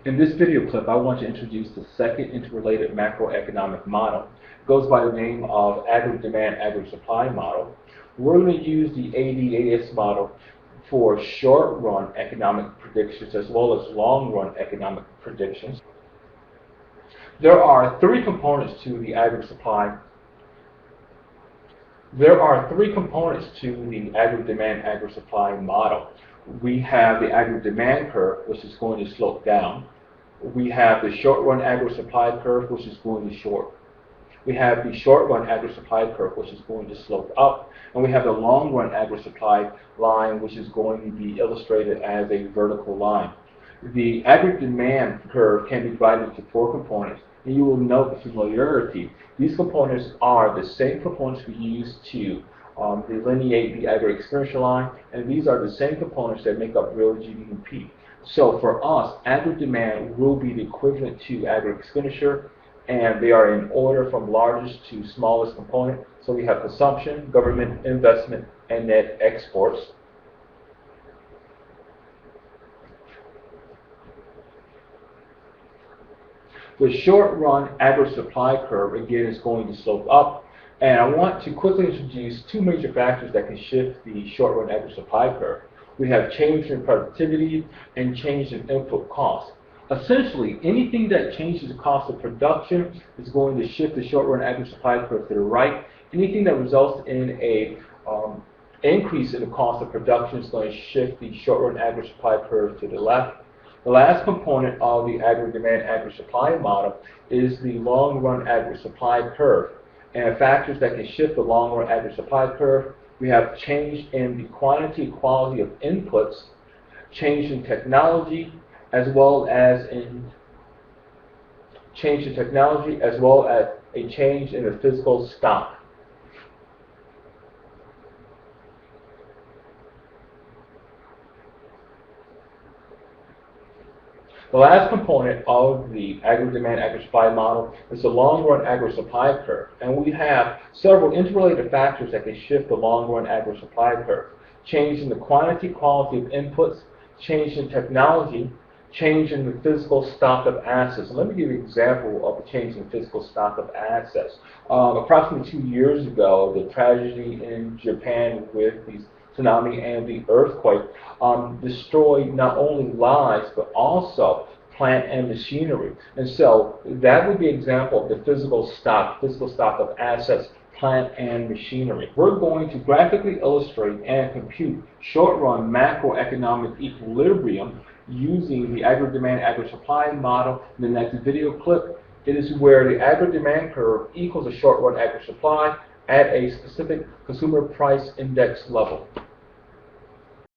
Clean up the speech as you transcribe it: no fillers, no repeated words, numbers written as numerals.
In this video clip, I want to introduce the second interrelated macroeconomic model. It goes by the name of agri-demand, agri-supply model. We're going to use the ADAS model for short-run economic predictions as well as long-run economic predictions. There are three components to the agri-supply. There are three components to the agri-demand, agri-supply model. We have the agri-demand curve, which is going to slope down. We have the short-run agri-supply curve, which is going to short. We have the short-run agri-supply curve, which is going to slope up. And we have the long-run agri-supply line, which is going to be illustrated as a vertical line. The agri-demand curve can be divided into four components, and you will note the familiarity. These components are the same components we use to delineate the agri-expenditure line, and these are the same components that make up real GDP. So for us, agri-demand will be the equivalent to agri-expenditure, and they are in order from largest to smallest component. So we have consumption, government investment, and net exports. The short-run agri-supply curve, again, is going to slope up. And I want to quickly introduce two major factors that can shift the short-run agri-supply curve. We have change in productivity and change in input cost. Essentially, anything that changes the cost of production is going to shift the short-run agri-supply curve to the right. Anything that results in a increase in the cost of production is going to shift the short-run agri-supply curve to the left. The last component of the agri-demand, agri-supply model is the long-run agri-supply curve. And factors that can shift the long-run agri-supply curve, we have change in the quantity and quality of inputs, change in technology, as well as a change in the physical stock. The last component of the agri-demand, agri-supply model is the long-run agri-supply curve. And we have several interrelated factors that can shift the long-run agri-supply curve. Change in the quantity, quality of inputs, change in technology, change in the physical stock of assets. And let me give you an example of a change in physical stock of assets. Approximately 2 years ago, the tragedy in Japan with the tsunami and the earthquake destroyed not only lives but also plant and machinery. And so that would be an example of the physical stock of assets, plant and machinery. We're going to graphically illustrate and compute short-run macroeconomic equilibrium using the agri-demand, agri-supply model. In the next video clip, it is where the agri-demand curve equals a short-run agri-supply at a specific consumer price index level.